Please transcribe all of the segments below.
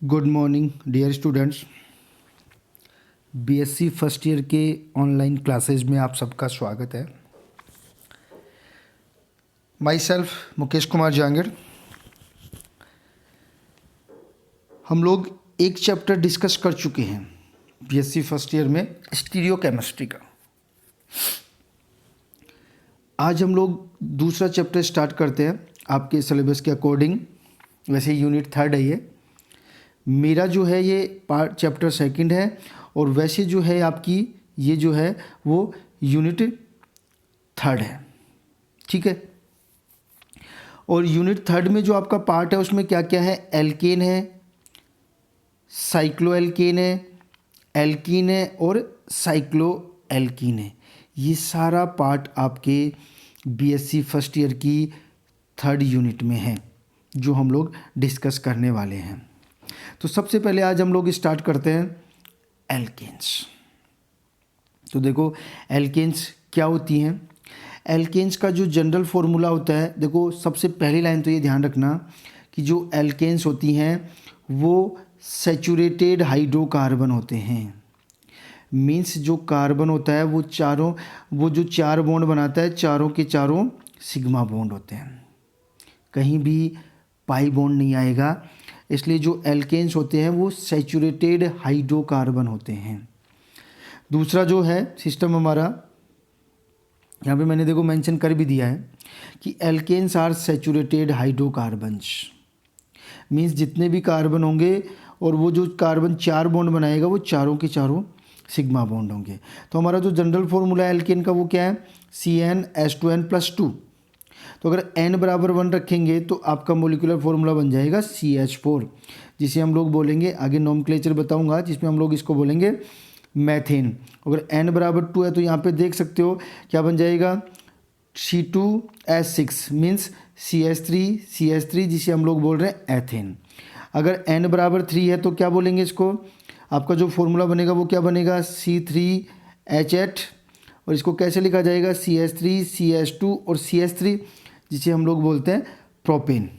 Good morning dear students. BSc first year के online classes में आप सबका स्वागत है। Myself Mukesh Kumar Jahangir. हम लोग एक चैप्टर डिस्कस कर चुके हैं बीएससी फर्स्ट ईयर में, स्टीरियोकेमिस्ट्री का। आज हम लोग दूसरा चैप्टर स्टार्ट करते हैं आपके सिलेबस के अकॉर्डिंग। वैसे यूनिट 3 है ये, मेरा जो है ये पार्ट चैप्टर 2 है, और वैसे जो है आपकी ये जो है वो यूनिट 3 है, ठीक है। और यूनिट 3 में जो आपका पार्ट है उसमें क्या क्या है, एल्केन है, साइक्लो एल्केन है, एल्कीन है और साइक्लो एल्कीन है। ये सारा पार्ट आपके बीएससी फर्स्ट ईयर की 3rd यूनिट में है जो हम लोग डिस्कस करने वाले हैं। तो सबसे पहले आज हम लोग स्टार्ट करते हैं एल्केन्स। तो देखो एल्केन्स क्या होती हैं। एल्केन्स का जो जनरल फॉर्मूला होता है, देखो सबसे पहली लाइन तो ये ध्यान रखना कि जो एल्केन्स होती हैं वो सैचुरेटेड हाइड्रोकार्बन होते हैं। मीन्स जो कार्बन होता है वो जो 4 बॉन्ड बनाता है, चारों के चारों सिग्मा बॉन्ड होते हैं, कहीं भी पाई बॉन्ड नहीं आएगा। इसलिए जो एल्केन्स होते हैं वो सैचुरेटेड हाइड्रोकार्बन होते हैं। दूसरा जो है सिस्टम हमारा, यहाँ पे मैंने देखो मेंशन कर भी दिया है कि alkanes are saturated hydrocarbons. Means जितने भी कार्बन होंगे और वो जो कार्बन 4 बॉन्ड बनाएगा वो चारों के चारों सिग्मा बॉन्ड होंगे। तो हमारा जो जनरल फॉर्मूला है एल्केन का वो क्या है, CnH2n+2। तो अगर n बराबर 1 रखेंगे तो आपका मोलिकुलर फॉर्मूला बन जाएगा CH4, जिसे हम लोग बोलेंगे, आगे नोमेनक्लेचर बताऊंगा, जिसमें हम लोग इसको बोलेंगे मैथेन। अगर n बराबर 2 है तो यहाँ पे देख सकते हो क्या बन जाएगा, C2H6 मीन्स CH3, जिसे हम लोग बोल रहे हैं एथेन। अगर n बराबर 3 है तो क्या बोलेंगे इसको, आपका जो फॉर्मूला बनेगा वो क्या बनेगा, C3H8, और इसको कैसे लिखा जाएगा, CH3, CH2 और CH3, जिसे हम लोग बोलते हैं प्रोपेन।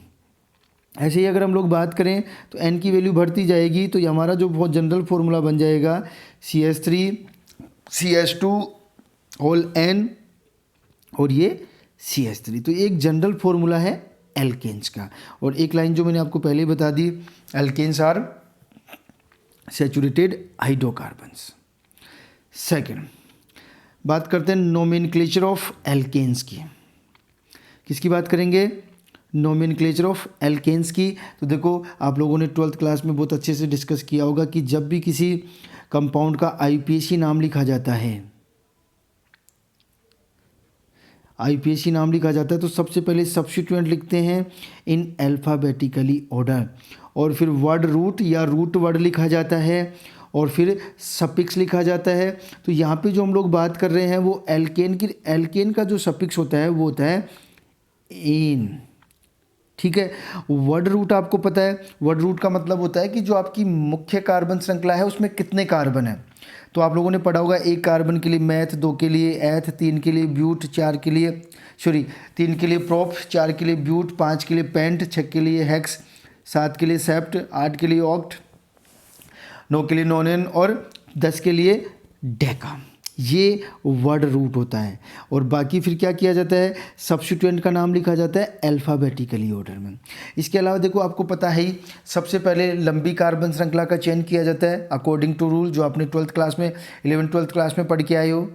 ऐसे ही अगर हम लोग बात करें तो n की वैल्यू बढ़ती जाएगी, तो ये हमारा जो जनरल फॉर्मूला बन जाएगा CH3, CH2 होल n और ये CH3। तो ये एक जनरल फॉर्मूला है एल्केन्स का। और एक लाइन जो मैंने आपको पहले ही बता दी, alkanes are saturated hydrocarbons. Second बात करते हैं नोमेनक्लेचर ऑफ एल्केन्स की। किसकी बात करेंगे, नोमेनक्लेचर ऑफ एल्केन्स की। तो देखो आप लोगों ने 12th क्लास में बहुत अच्छे से डिस्कस किया होगा कि जब भी किसी कंपाउंड का IUPAC नाम लिखा जाता है, IUPAC नाम लिखा जाता है तो सबसे पहले सब्स्टिट्यूएंट लिखते हैं इन अल्फ़ाबेटिकली ऑर्डर, और फिर वर्ड रूट या रूट वर्ड लिखा जाता है, और फिर सफिक्स लिखा जाता है। तो यहाँ पे जो हम लोग बात कर रहे हैं वो एल्केन का जो सफिक्स होता है वो होता है एन, ठीक है। वर्ड रूट आपको पता है, वर्ड रूट का मतलब होता है कि जो आपकी मुख्य कार्बन श्रृंखला है उसमें कितने कार्बन है। तो आप लोगों ने पढ़ा होगा 1 कार्बन के लिए मैथ, 2 के लिए एथ, 3 के लिए ब्यूट, 3 के लिए प्रोप, 4 के लिए ब्यूट, 5 के लिए पेंट, 6 के लिए हेक्स, 7 के लिए सेप्ट, 8 के लिए ऑक्ट, 9 के लिए नोनेन और 10 के लिए डेका। ये वर्ड रूट होता है। और बाकी फिर क्या किया जाता है, सब्स्टिट्यूएंट का नाम लिखा जाता है अल्फ़ाबेटिकली ऑर्डर में। इसके अलावा देखो आपको पता है ही, सबसे पहले लंबी कार्बन श्रृंखला का चयन किया जाता है अकॉर्डिंग टू रूल, जो आपने 12th क्लास में 11th-12th क्लास में पढ़ के आए हो,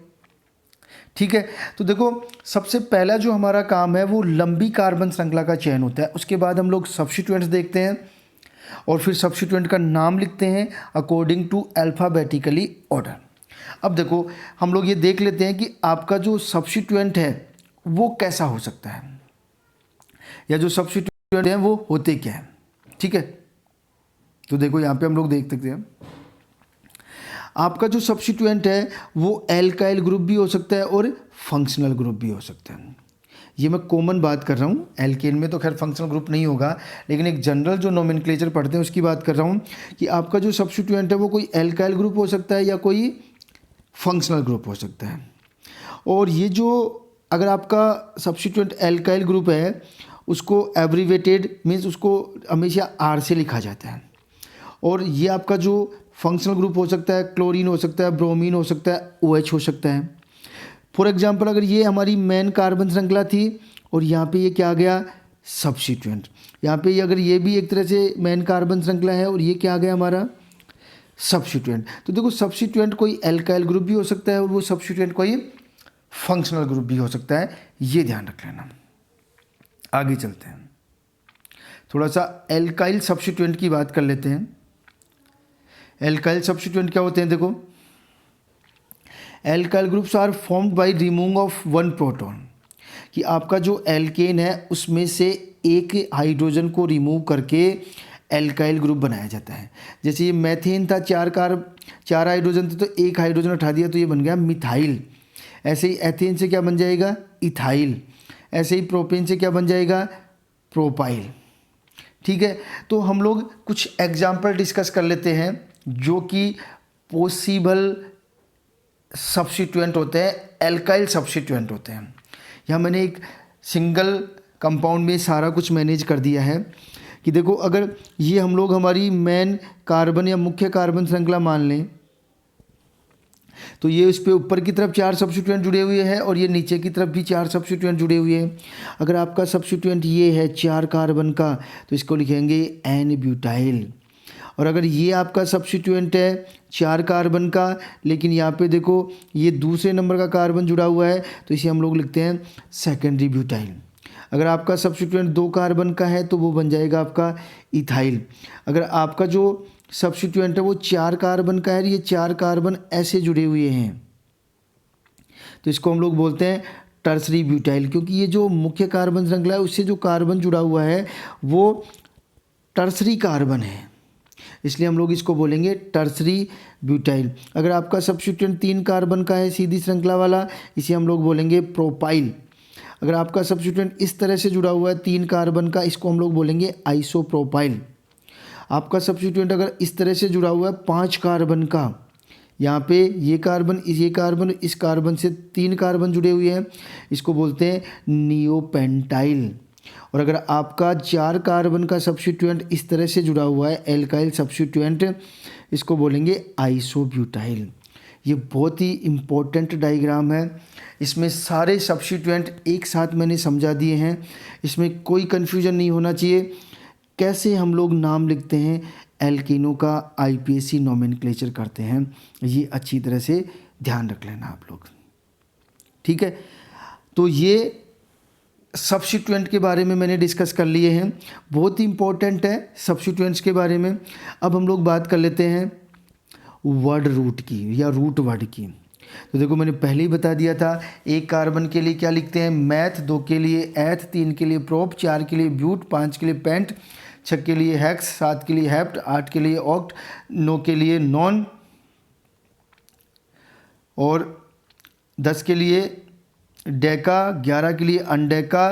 ठीक है। तो देखो सबसे पहला जो हमारा काम है वो लंबी कार्बन श्रृंखला का चयन होता है। उसके बाद हम लोग सब्स्टिट्यूएंट्स देखते हैं और फिर सब्स्टिट्यूएंट का नाम लिखते हैं अकॉर्डिंग टू अल्फ़ाबेटिकली ऑर्डर। अब देखो हम लोग ये देख लेते हैं कि आपका जो सब्स्टिट्यूएंट है वो कैसा हो सकता है, या जो सब्स्टिट्यूएंट हैं वो होते क्या है, ठीक है। तो देखो यहाँ पे हम लोग देख सकते हैं आपका जो सब्स्टिट्यूएंट है वो एल्काइल ग्रुप भी हो सकता है और फंक्शनल ग्रुप भी हो सकता है। ये मैं कॉमन बात कर रहा हूँ, एल्केन में तो खैर फंक्शनल ग्रुप नहीं होगा, लेकिन एक जनरल जो नोमेनक्लेचर पढ़ते हैं उसकी बात कर रहा हूँ कि आपका जो सब्स्टिट्यूएंट है वो कोई एल्काइल ग्रुप हो सकता है या कोई फंक्शनल ग्रुप हो सकता है। और ये जो अगर आपका सब्स्टिट्यूएंट एल्काइल ग्रुप है उसको एब्रीवेटेड मीन्स उसको हमेशा R से लिखा जाता है, और ये आपका जो फंक्शनल ग्रुप हो सकता है, क्लोरीन हो सकता है, ब्रोमीन हो सकता है, OH हो सकता है। फॉर एग्जांपल अगर ये हमारी मेन कार्बन श्रृंखला थी और यहाँ पे ये क्या आ गया, सब्स्टिट्यूएंट। यहाँ पे अगर ये भी एक तरह से मेन कार्बन श्रृंखला है और ये क्या आ गया हमारा, सब्स्टिट्यूएंट। तो देखो सब्स्टिट्यूएंट कोई एल्काइल ग्रुप भी हो सकता है और वो सब्स्टिट्यूएंट कोई फंक्शनल ग्रुप भी हो सकता है, ये ध्यान रख लेना। आगे चलते हैं, थोड़ा सा एल्काइल सब्स्टिट्यूएंट की बात कर लेते हैं। एल्काइल सब्स्टिट्यूएंट क्या होते हैं, देखो alkyl groups are formed by removing of one proton, कि आपका जो एल्केन है उसमें से एक हाइड्रोजन को रिमूव करके एल्काइल ग्रुप बनाया जाता है। जैसे ये मेथेन था, चार हाइड्रोजन थे तो एक हाइड्रोजन उठा दिया तो ये बन गया मिथाइल। ऐसे ही एथेन से क्या बन जाएगा, इथाइल। ऐसे ही प्रोपेन से क्या बन जाएगा, प्रोपाइल। ठीक है, तो हम लोग कुछ एग्जाम्पल डिस्कस कर लेते हैं जो कि पॉसिबल सब्स्टिट्यूएंट होते हैं, एल्काइल सब्स्टिट्यूएंट होते हैं। यहाँ मैंने एक सिंगल कंपाउंड में सारा कुछ मैनेज कर दिया है कि देखो अगर ये हम लोग हमारी मेन कार्बन या मुख्य कार्बन श्रृंखला मान लें तो ये इस पे ऊपर की तरफ 4 सब्स्टिट्यूएंट जुड़े हुए हैं और ये नीचे की तरफ भी 4 सब्स्टिट्यूएंट जुड़े हुए हैं। अगर आपका सब्स्टिट्यूएंट ये है 4 कार्बन का तो इसको लिखेंगे एन ब्यूटाइल। और अगर ये आपका सब्स्टिट्यूएंट है 4 कार्बन का लेकिन यहाँ पे देखो ये दूसरे नंबर का कार्बन जुड़ा हुआ है तो इसे हम लोग लिखते हैं सेकेंडरी ब्यूटाइल। अगर आपका सब्स्टिट्यूएंट 2 कार्बन का है तो वो बन जाएगा आपका इथाइल। अगर आपका जो सब्स्टिट्यूएंट है वो 4 कार्बन का है, ये 4 कार्बन ऐसे जुड़े हुए हैं तो इसको हम लोग बोलते हैं टर्सरी ब्यूटाइल, क्योंकि ये जो मुख्य कार्बन श्रृंखला है उससे जो कार्बन जुड़ा हुआ है वो टर्सरी कार्बन है, इसलिए हम लोग इसको बोलेंगे टर्सरी ब्यूटाइल। अगर आपका सब्स्टिट्यूएंट 3 कार्बन का है सीधी श्रृंखला वाला, इसे हम लोग बोलेंगे प्रोपाइल। अगर आपका सब्स्टिट्यूएंट इस तरह से जुड़ा हुआ है 3 कार्बन का, इसको हम लोग बोलेंगे आइसोप्रोपाइल। आपका सब्स्टिट्यूएंट अगर इस तरह से जुड़ा हुआ है 5 कार्बन का, यहाँ पे ये कार्बन इस कार्बन से 3 कार्बन जुड़े हुए हैं, इसको बोलते हैं नियोपेंटाइल। और अगर आपका 4 कार्बन का सब्स्टिट्यूएंट इस तरह से जुड़ा हुआ है एल्काइल सब्स्टिट्यूएंट, इसको बोलेंगे आइसोब्यूटाइल। ये बहुत ही इम्पोर्टेंट डायग्राम है, इसमें सारे सब्स्टिट्यूएंट एक साथ मैंने समझा दिए हैं, इसमें कोई कन्फ्यूजन नहीं होना चाहिए। कैसे हम लोग नाम लिखते हैं एल्कीनों का, IPSC नोमेनक्लेचर करते हैं, ये अच्छी तरह से ध्यान रख लेना आप लोग। ठीक है, तो ये सब्स्टिट्यूएंट के बारे में मैंने डिस्कस कर लिए हैं, बहुत ही इम्पोर्टेंट है सब्स्टिट्यूएंट्स के बारे में। अब हम लोग बात कर लेते हैं वर्ड रूट की या रूट वर्ड की। तो देखो मैंने पहले ही बता दिया था, 1 कार्बन के लिए क्या लिखते हैं, मैथ, 2 के लिए एथ, 3 के लिए प्रोप, 4 के लिए ब्यूट, 5 के लिए पेंट, 6 के लिए हेक्स, 7 के लिए हेप्ट, 8 के लिए ऑक्ट, 9 के लिए नॉन और 10 के लिए डेका, 11 के लिए अनडेका,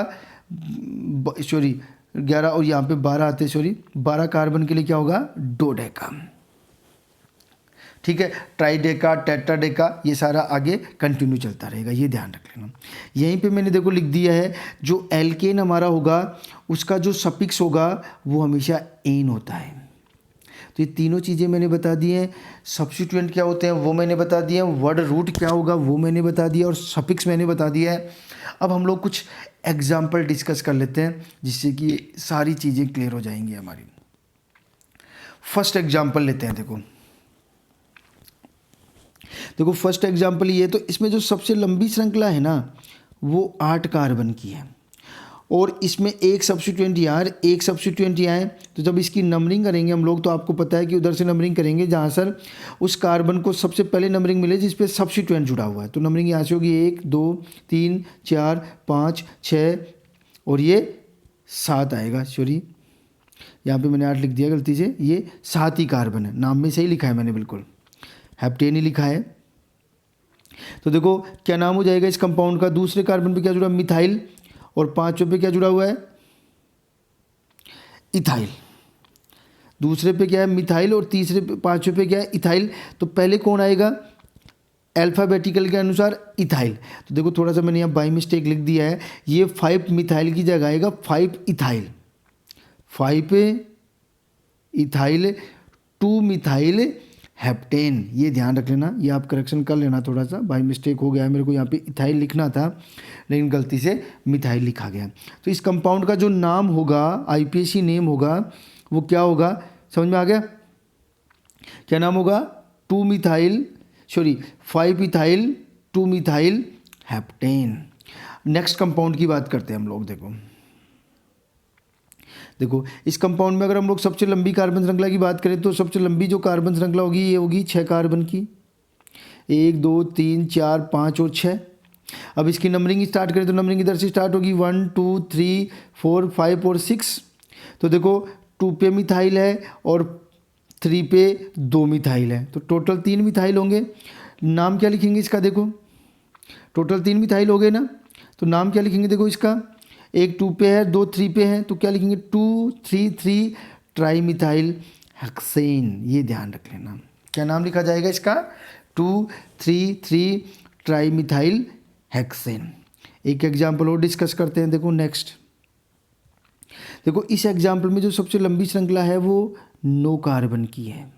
11 और यहाँ पे 12 आते, 12 कार्बन के लिए क्या होगा, डोडेका। ठीक है, ट्राइडेका, टेट्राडेका, ये सारा आगे कंटिन्यू चलता रहेगा, ये ध्यान रख लेना। यहीं पे मैंने देखो लिख दिया है, जो एल्केन हमारा होगा उसका जो सफिक्स होगा वो हमेशा एन होता है। तो ये तीनों चीज़ें मैंने बता दी हैं, सब्स्टिट्यूएंट क्या होते हैं वो मैंने बता दिया, वर्ड रूट क्या होगा वो मैंने बता दिया और सफिक्स मैंने बता दिया है। अब हम लोग कुछ एग्जाम्पल डिस्कस कर लेते हैं जिससे कि सारी चीज़ें क्लियर हो जाएंगी हमारी। फर्स्ट एग्जाम्पल लेते हैं। देखो फर्स्ट एग्जाम्पल ये है, तो इसमें जो सबसे लंबी श्रृंखला है ना वो 8 कार्बन की है और इसमें एक सब्स्टिट्यूएंट यहाँ, एक सब्स्टिट्यूएंट यहाँ है। तो जब इसकी नंबरिंग करेंगे हम लोग तो आपको पता है कि उधर से नंबरिंग करेंगे जहाँ सर उस कार्बन को सबसे पहले नंबरिंग मिले जिस पे सब्स्टिट्यूएंट जुड़ा हुआ है। तो नंबरिंग यहाँ से होगी 1 2 3 4 5 6 और ये 7 आएगा। यहाँ पे मैंने 8 लिख दिया गलती से, ये 7 ही कार्बन है, नाम में सही लिखा है मैंने, बिल्कुल हेप्टेन ही लिखा है। तो देखो क्या नाम हो जाएगा इस कंपाउंड का, दूसरे कार्बन पे क्या जुड़ा, मिथाइल, और 5वें पे क्या जुड़ा हुआ है, इथाइल। दूसरे पे क्या है, मिथाइल, और तीसरे पे 5वें पे क्या है, इथाइल। तो पहले कौन आएगा, अल्फ़ाबेटिकल के अनुसार इथाइल। तो देखो थोड़ा सा मैंने यहाँ बाई मिस्टेक लिख दिया है, ये 5 मिथाइल की जगह आएगा 5 इथाइल, 5 इथाइल 2 मिथाइल हेप्टेन। ये ध्यान रख लेना, ये आप करेक्शन कर लेना, थोड़ा सा बाई मिस्टेक हो गया है, मेरे को यहाँ पे इथाइल लिखना था लेकिन गलती से मिथाइल लिखा गया। तो इस कंपाउंड का जो नाम होगा, आईपीएसी नेम होगा, वो क्या होगा, समझ में आ गया? क्या नाम होगा? 5 ethyl 2 methyl heptane. Next compound की बात करते हैं हम लोग। देखो इस कंपाउंड में अगर हम लोग सबसे लंबी कार्बन श्रृंखला की बात करें तो सबसे लंबी जो कार्बन श्रृंखला होगी ये होगी 6 कार्बन की, 1 2 3 4 5 और 6। अब इसकी नंबरिंग स्टार्ट करें तो नंबरिंग इधर से स्टार्ट होगी 1 2 3 4 5 और 6। तो देखो 2 पे मिथाइल है और 3 पे 2 मिथाइल है, तो टोटल 3 मिथाइल होंगे। नाम क्या लिखेंगे इसका? देखो टोटल 3 मिथाइल हो गए ना, तो नाम क्या लिखेंगे? देखो इसका एक 2 पे है, 2 3 पे है, तो क्या लिखेंगे? 2 3 3 ट्राई मिथाइल हेक्सेन। ये ध्यान रख लेना, क्या नाम लिखा जाएगा इसका? 2 3 3 ट्राई मिथाइल हेक्सेन। एक एग्जाम्पल और डिस्कस करते हैं। देखो नेक्स्ट, देखो इस एग्जाम्पल में जो सबसे लंबी श्रृंखला है वो 9 कार्बन की है,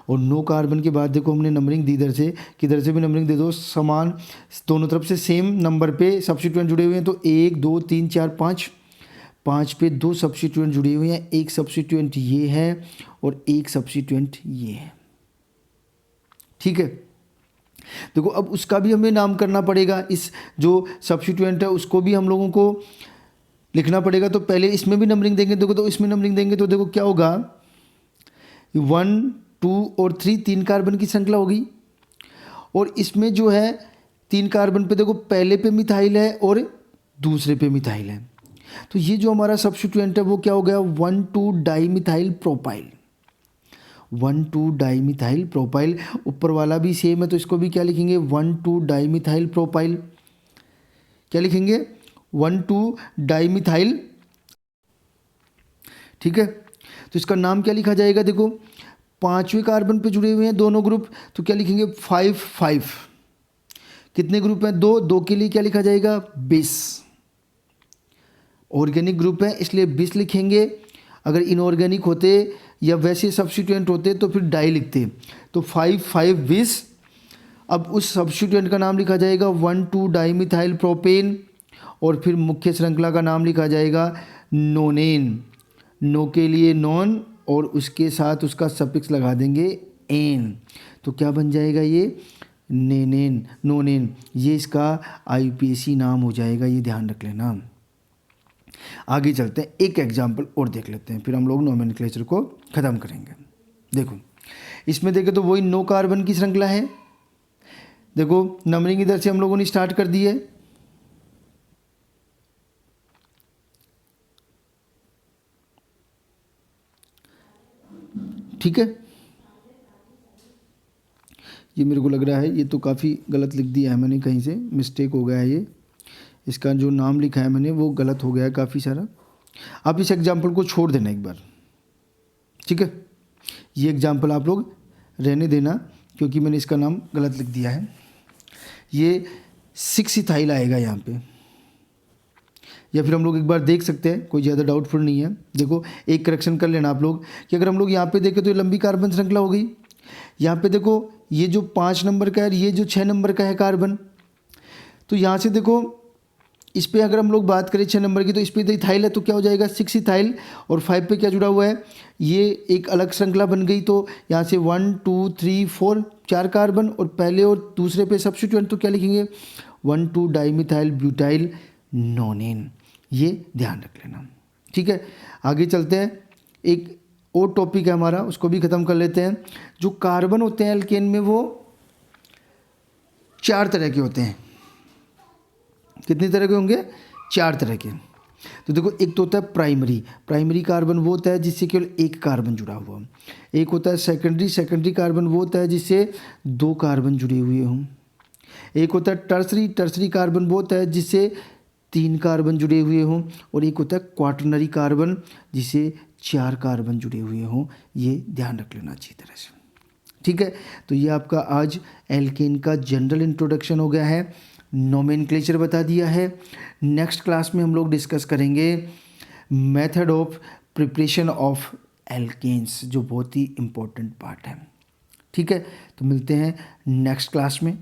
और 9 कार्बन के बाद देखो हमने नंबरिंग दी इधर से, किधर से भी नंबरिंग दे दो, समान दोनों तरफ से सेम नंबर पे सब्स्टिट्यूएंट जुड़े हुए हैं। तो 1 2 3 4 5 पे 2 सब्स्टिट्यूएंट जुड़े हुए हैं, एक सब्स्टिट्यूएंट ये है और एक सब्स्टिट्यूएंट ये है। ठीक है, देखो अब उसका भी हमें नाम करना पड़ेगा, इस जो सब्स्टिट्यूएंट है उसको भी हम लोगों को लिखना पड़ेगा। तो पहले इसमें भी नंबरिंग देंगे, देखो तो इसमें नंबरिंग देंगे तो देखो क्या होगा, 1 2 और 3 3 कार्बन की श्रृंखला होगी, और इसमें जो है 3 कार्बन पे देखो पहले पे मिथाइल है और दूसरे पे मिथाइल है। तो ये जो हमारा सब्स्टिट्यूएंट है वो क्या हो गया? 1 2 डाईमिथाइल प्रोपाइल। 1 2 dimethyl propyl. ऊपर वाला भी सेम है तो इसको भी क्या लिखेंगे? 1 2 डाईमिथाइल प्रोपाइल। क्या लिखेंगे? 1 2 डाईमिथाइल। ठीक है, तो इसका नाम क्या लिखा जाएगा? देखो 5वें कार्बन पे जुड़े हुए हैं दोनों ग्रुप, तो क्या लिखेंगे? 5 5। कितने ग्रुप हैं? 2 2 के लिए क्या लिखा जाएगा? 20। ऑर्गेनिक ग्रुप है इसलिए 20 लिखेंगे। अगर इनऑर्गेनिक होते या वैसे सब्स्टिट्यूएंट होते तो फिर डाई लिखते। तो 5 5 20। अब उस सब्स्टिट्यूएंट का नाम लिखा जाएगा 1 2 डाईमिथाइल प्रोपेन, और फिर मुख्य श्रृंखला का नाम लिखा जाएगा नोनेन। नो के लिए नॉन और उसके साथ उसका सफिक्स लगा देंगे एन, तो क्या बन जाएगा? ये नेनेन, नोनेन। ये इसका आईपीएसी नाम हो जाएगा, ये ध्यान रख लेना। आगे चलते हैं, एक एग्जाम्पल और देख लेते हैं, फिर हम लोग नोमेनक्लेचर को ख़त्म करेंगे। देखो इसमें देखें तो वही 9 कार्बन की श्रृंखला है। देखो नंबरिंग इधर से हम लोगों ने स्टार्ट कर दी है। ठीक है, ये मेरे को लग रहा है ये तो काफ़ी गलत लिख दिया है मैंने, कहीं से मिस्टेक हो गया है। ये इसका जो नाम लिखा है मैंने वो गलत हो गया है काफ़ी सारा। आप इस एग्जाम्पल को छोड़ देना एक बार, ठीक है? ये एग्जाम्पल आप लोग रहने देना क्योंकि मैंने इसका नाम गलत लिख दिया है। ये 6 इथाइल आएगा यहाँ पे, या फिर हम लोग एक बार देख सकते हैं, कोई ज़्यादा डाउटफुल नहीं है। देखो एक करेक्शन कर लेना आप लोग कि अगर हम लोग यहाँ पे देखें तो ये लंबी कार्बन श्रृंखला हो गई। यहाँ पे देखो ये जो 5 नंबर का है, ये जो 6 नंबर का है कार्बन, तो यहाँ से देखो इस पर अगर हम लोग बात करें 6 नंबर की, तो इस पर तो इथाइल है तो क्या हो जाएगा? 6 इथाइल, और 5 पे क्या जुड़ा हुआ है? ये एक अलग श्रृंखला बन गई। तो यहाँ से 1 2 3 4 4 कार्बन, और पहले और दूसरे पे सब्स्टिट्यूएंट, तो क्या लिखेंगे? 1 2 डाईमिथाइल ब्यूटाइल नोनेन। ये ध्यान रख लेना, ठीक है? आगे चलते हैं, एक और टॉपिक है हमारा, उसको भी ख़त्म कर लेते हैं। जो कार्बन होते हैं एल्केन में वो 4 तरह के होते हैं। कितने तरह के होंगे? 4 तरह के। तो देखो एक तो होता है प्राइमरी कार्बन, वो होता है जिससे केवल एक कार्बन जुड़ा हुआ। एक होता है सेकेंडरी कार्बन, वो होता है जिससे 2 कार्बन जुड़े हुए हों। एक होता है टर्सरी कार्बन, वो होता है जिससे 3 कार्बन जुड़े हुए हों। और एक होता है क्वाटरनरी कार्बन, जिसे 4 कार्बन जुड़े हुए हों। ये ध्यान रख लेना अच्छी तरह से, ठीक है? तो ये आपका आज एल्केन का जनरल इंट्रोडक्शन हो गया है, नोमेनक्लेचर बता दिया है। नेक्स्ट क्लास में हम लोग डिस्कस करेंगे method of preparation of alkanes, जो बहुत ही इम्पोर्टेंट पार्ट है। ठीक है, तो मिलते हैं नेक्स्ट क्लास में।